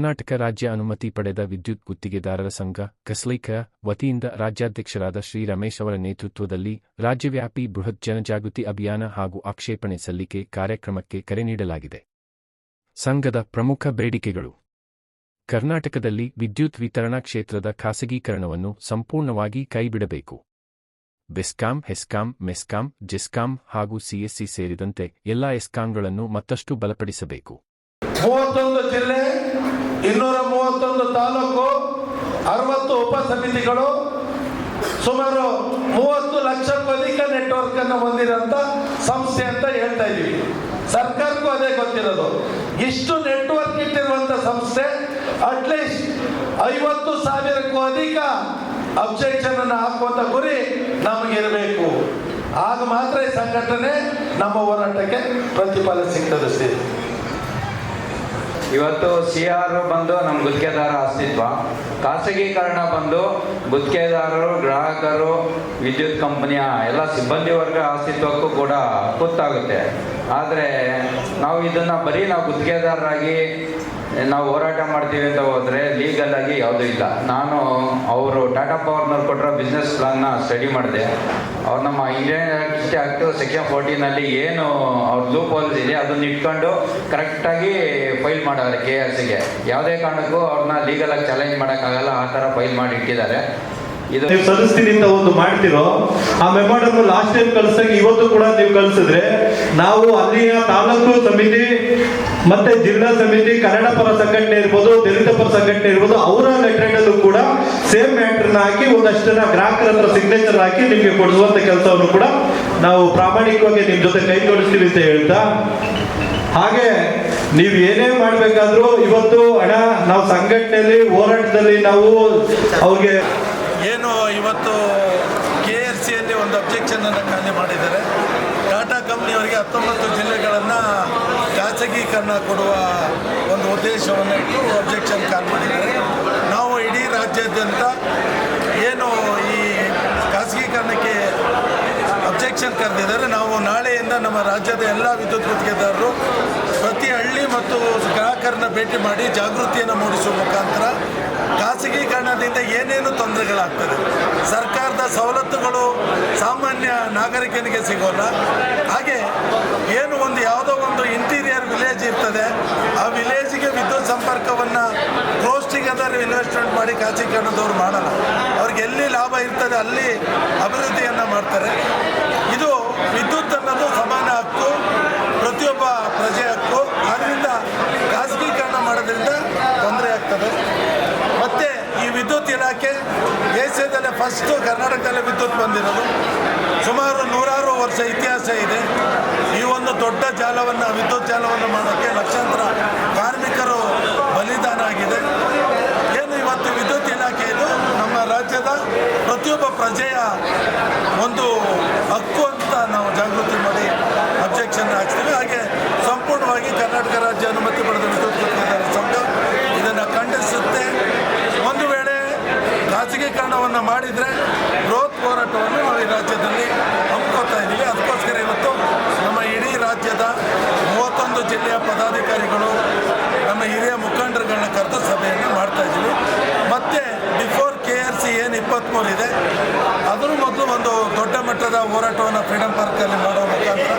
ಕರ್ನಾಟಕ ರಾಜ್ಯ ಅನುಮತಿ ಪಡೆದ ವಿದ್ಯುತ್ ಗುತ್ತಿಗೆದಾರರ ಸಂಘ ಕಸ್ಲೈಕ ವತಿಯಿಂದ ರಾಜ್ಯಾಧ್ಯಕ್ಷರಾದ ಶ್ರೀ ರಮೇಶ್ ಅವರ ನೇತೃತ್ವದಲ್ಲಿ ರಾಜ್ಯವ್ಯಾಪಿ ಬೃಹತ್ ಜನಜಾಗೃತಿ ಅಭಿಯಾನ ಹಾಗೂ ಆಕ್ಷೇಪಣೆ ಸಲ್ಲಿಕೆ ಕಾರ್ಯಕ್ರಮಕ್ಕೆ ಕರೆ ನೀಡಲಾಗಿದೆ. ಸಂಘದ ಪ್ರಮುಖ ಬೇಡಿಕೆಗಳು: ಕರ್ನಾಟಕದಲ್ಲಿ ವಿದ್ಯುತ್ ವಿತರಣಾ ಕ್ಷೇತ್ರದ ಖಾಸಗೀಕರಣವನ್ನು ಸಂಪೂರ್ಣವಾಗಿ ಕೈಬಿಡಬೇಕು. ಬೆಸ್ಕಾಂ, ಹೆಸ್ಕಾಂ, ಮೆಸ್ಕಾಂ, ಜೆಸ್ಕಾಂ ಹಾಗೂ ಸಿಎಸ್ಸಿ ಸೇರಿದಂತೆ ಎಲ್ಲ ಎಸ್ಕಾಂಗಳನ್ನು ಮತ್ತಷ್ಟು ಬಲಪಡಿಸಬೇಕು. 31 ಜಿಲ್ಲೆ, 231 ತಾಲೂಕು, 60 ಉಪಸಮಿತಿಗಳು, ಸುಮಾರು 30 ಲಕ್ಷಕ್ಕೂ ಅಧಿಕ ನೆಟ್ವರ್ಕ್ ಅನ್ನು ಹೊಂದಿರುವಂತ ಸಂಸ್ಥೆ ಅಂತ ಹೇಳ್ತಾ ಇದೀವಿ. ಸರ್ಕಾರಕ್ಕೂ ಅದೇ ಗೊತ್ತಿರೋದು. ಇಷ್ಟು ನೆಟ್ವರ್ಕ್ ಇಟ್ಟಿರುವಂತ ಸಂಸ್ಥೆ ಅಟ್ಲೀಸ್ಟ್ 50,000ಕ್ಕೂ ಅಧಿಕ ಅಬ್ಜೆಕ್ಷನ್ ಅನ್ನು ಹಾಕುವಂತ ಗುರಿ ನಮಗಿರಬೇಕು. ಆಗ ಮಾತ್ರ ಈ ಸಂಘಟನೆ ನಮ್ಮ ಹೋರಾಟಕ್ಕೆ ಪ್ರತಿಫಲ ಸಿಗ್ತದೆ. ಇವತ್ತು CR ಬಂದು ನಮ್ಮ ಗುತ್ತಿಗೆದಾರ ಅಸ್ತಿತ್ವ, ಖಾಸಗೀಕರಣ ಬಂದು ಗುತ್ತಿಗೆದಾರರು, ಗ್ರಾಹಕರು, ವಿದ್ಯುತ್ ಕಂಪನಿಯ ಎಲ್ಲ ಸಿಬ್ಬಂದಿ ವರ್ಗ ಅಸ್ತಿತ್ವಕ್ಕೂ ಕೂಡ ಗೊತ್ತಾಗುತ್ತೆ. ಆದರೆ ನಾವು ಇದನ್ನು ಬರೀ ನಾವು ಗುತ್ತಿಗೆದಾರರಾಗಿ ನಾವು ಹೋರಾಟ ಮಾಡ್ತೀವಿ ಅಂತ ಹೋದರೆ ಲೀಗಲ್ ಆಗಿ ಯಾವುದೂ ಇಲ್ಲ. ನಾನು ಅವರು ಟಾಟಾ ಪವರ್ನವ್ರು ಕೊಟ್ಟಿರೋ ಬಿಸ್ನೆಸ್ ಪ್ಲಾನ್ನ ಸ್ಟಡಿ ಮಾಡಿದೆ. ಅವ್ರು ನಮ್ಮ ಇಂಡಿಯನ್ ಎಲೆಕ್ಟ್ರಿಸಿಟಿ ಆಕ್ಟ್ ಸೆಕ್ಷನ್ 14ನಲ್ಲಿ ಏನು ಅವ್ರ ಲೂಪ್ ಹೋಲ್ಸ್ ಇದೆ ಅದನ್ನ ಇಟ್ಕೊಂಡು ಕರೆಕ್ಟಾಗಿ ಫೈಲ್ ಮಾಡೋರು KRCಗೆ. ಯಾವುದೇ ಕಾರಣಕ್ಕೂ ಅವ್ರನ್ನ ಲೀಗಲಾಗಿ ಚಾಲೆಂಜ್ ಮಾಡೋಕ್ಕಾಗಲ್ಲ, ಆ ಥರ ಫೈಲ್ ಮಾಡಿ ಇಟ್ಟಿದ್ದಾರೆ. ಇದು ನೀವು ಸಲ್ಲಿಸ್ತೀನಿ ಅಂತ ಒಂದು ಮಾಡ್ತಿರೋ ಆ ಮೆಮೊರಮ್ ಲಾಸ್ಟ್ ಟೈಮ್ ಕಳಿಸಾಗ ಇವತ್ತು ಕೂಡ ನೀವು ಕಳಿಸಿದ್ರೆ ನಾವು ಅಲ್ಲಿಯ ತಾಲೂಕು ಸಮಿತಿ ಮತ್ತೆ ಜಿಲ್ಲಾ ಸಮಿತಿ, ಕನ್ನಡ ಪರ ಸಂಘಟನೆ ಇರ್ಬೋದು, ದಲಿತ ಪರ ಸಂಘಟನೆ ಇರ್ಬೋದು, ಅವರ ಲೆಟರ್ನಲ್ಲೂ ಕೂಡ ಸೇಮ್ ಮ್ಯಾಟರ್ನ ಹಾಕಿ ಒಂದಷ್ಟು ಜನ ಗ್ರಾಹಕರ ಹತ್ರ ಸಿಗ್ನೇಚರ್ ಹಾಕಿ ನಿಮಗೆ ಕೊಡಿಸುವಂತ ಕೆಲಸವನ್ನು ಕೂಡ ನಾವು ಪ್ರಾಮಾಣಿಕವಾಗಿ ನಿಮ್ ಜೊತೆ ಕೈ ಜೋಡಿಸ್ತೀವಿ ಅಂತ ಹೇಳ್ತಾ, ಹಾಗೆ ನೀವು ಏನೇ ಮಾಡ್ಬೇಕಾದ್ರೂ ಇವತ್ತು ಹಣ ನಾವು ಸಂಘಟನೆಯಲ್ಲಿ ಹೋರಾಟದಲ್ಲಿ ನಾವು ಅವ್ರಿಗೆ ಏನು ಇವತ್ತು KRCಯಲ್ಲಿ ಒಂದು ಅಬ್ಜೆಕ್ಷನ್ ಅನ್ನು ಖಾಲಿ ಮಾಡಿದ್ದಾರೆ. ಟಾಟಾ ಕಂಪ್ನಿಯವರಿಗೆ 19 ಜಿಲ್ಲೆಗಳನ್ನು ಖಾಸಗೀಕರಣ ಕೊಡುವ ಒಂದು ಉದ್ದೇಶವನ್ನು ಇಟ್ಟು ಅಬ್ಜೆಕ್ಷನ್ ಕಾಲ್ ಮಾಡಿದ್ದಾರೆ. ನಾವು ಇಡೀ ರಾಜ್ಯಾದ್ಯಂತ ಏನು ಈ ಖಾಸಗೀಕರಣಕ್ಕೆ ಅಬ್ಜೆಕ್ಷನ್ ಕರೆದಿದ್ದಾರೆ. ನಾವು ನಾಳೆಯಿಂದ ನಮ್ಮ ರಾಜ್ಯದ ಎಲ್ಲ ವಿದ್ಯುತ್ ಗುತ್ತಿಗೆದಾರರು ಪ್ರತಿ ಹಳ್ಳಿ ಮತ್ತು ಗ್ರಾಹಕರನ್ನ ಭೇಟಿ ಮಾಡಿ ಜಾಗೃತಿಯನ್ನು ಮೂಡಿಸುವ ಮುಖಾಂತರ ಖಾಸಗೀಕರಣದಿಂದ ಏನೇನು ತೊಂದರೆಗಳಾಗ್ತದೆ, ಸರ್ಕಾರದ ಸವಲತ್ತುಗಳು ಸಾಮಾನ್ಯ ನಾಗರಿಕನಿಗೆ ಸಿಗೋಲ್ಲ, ಹಾಗೆ ಏನು ಯಾವುದೋ ಒಂದು ಇಂಟೀರಿಯರ್ ವಿಲೇಜ್ ಇರ್ತದೆ, ಆ ವಿಲೇಜಿಗೆ ವಿದ್ಯುತ್ ಸಂಪರ್ಕವನ್ನು ಕ್ಲೋಸ್ ಟುಗೆದರ್ ಇನ್ವೆಸ್ಟ್ಮೆಂಟ್ ಮಾಡಿ ಖಾಸಗೀಕರಣದವ್ರು ಮಾಡಲ್ಲ. ಅವ್ರಿಗೆ ಎಲ್ಲಿ ಲಾಭ ಇರ್ತದೆ ಅಲ್ಲಿ ಅಭಿವೃದ್ಧಿಯನ್ನು ಮಾಡ್ತಾರೆ. ಇದು ವಿದ್ಯುತ್ ಅನ್ನೋದು ಸಮಾನ ಹಕ್ಕು, ಪ್ರತಿಯೊಬ್ಬ ಪ್ರಜೆ ಹಕ್ಕು. ಆದ್ದರಿಂದ ಖಾಸಗೀಕರಣ ಮಾಡೋದ್ರಿಂದ ತೊಂದರೆ ಆಗ್ತದೆ. ಮತ್ತು ಈ ವಿದ್ಯುತ್ ಇಲಾಖೆ ಏಷ್ಯಾದಲ್ಲೇ ಫಸ್ಟು ಕರ್ನಾಟಕದಲ್ಲೇ ವಿದ್ಯುತ್ ಬಂದಿರೋದು. ಸುಮಾರು 100 ವರ್ಷ ಇತಿಹಾಸ ಇದೆ. ಈ ಒಂದು ದೊಡ್ಡ ಜಾಲವನ್ನು, ವಿದ್ಯುತ್ ಜಾಲವನ್ನು ಮಾಡೋಕ್ಕೆ ಲಕ್ಷಾಂತರ ಕಾರ್ಮಿಕರು ಬಲಿದಾನ ಆಗಿದೆ. ಏನು ಇವತ್ತು ವಿದ್ಯುತ್ ಇಲಾಖೆ ಇದು ನಮ್ಮ ರಾಜ್ಯದ ಪ್ರತಿಯೊಬ್ಬ ಪ್ರಜೆಯ ಒಂದು ಹಕ್ಕು ಅಂತ ನಾವು ಜಾಗೃತಿ ಮಾಡಿ ಅಬ್ಜೆಕ್ಷನ್ ಹಾಕ್ತೀವಿ. ಹಾಗೆ ಸಂಪೂರ್ಣವಾಗಿ ಕರ್ನಾಟಕ ರಾಜ್ಯ ಅನುಮತಿ ಪಡೆದ ವಿದ್ಯುತ್ ಗುತ್ತಿಗೆದಾರರ ಸಂಘ ಇದನ್ನು ಖಂಡಿಸುತ್ತೆ. ಒಂದು ವೇಳೆ ಖಾಸಗೀಕರಣವನ್ನು ಮಾಡಿದರೆ ಬೃಹತ್ ಹೋರಾಟವನ್ನು ನಾವು ಈ ರಾಜ್ಯದಲ್ಲಿ ಹಮ್ಮಿಕೊಳ್ತಾ ಇದ್ದೀವಿ. ಅದಕ್ಕೋಸ್ಕರ ಇವತ್ತು ನಮ್ಮ ಇಡೀ ರಾಜ್ಯದ 31 ಜಿಲ್ಲೆಯ ಪದಾಧಿಕಾರಿಗಳು, ನಮ್ಮ ಹಿರಿಯ ಮುಖಂಡರುಗಳನ್ನ ಕರೆದು ಸಭೆಯನ್ನು ಮಾಡ್ತಾ ಇದ್ದೀವಿ. ಮತ್ತು ಬಿಫೋರ್ KRC ಏನು 23 ಇದೆ, ಅದರ ಮೊದಲು ಒಂದು ದೊಡ್ಡ ಮಟ್ಟದ ಹೋರಾಟವನ್ನು ಫ್ರೀಡಮ್ ಪಾರ್ಕಲ್ಲಿ ಮಾಡೋ ಮುಖಾಂತರ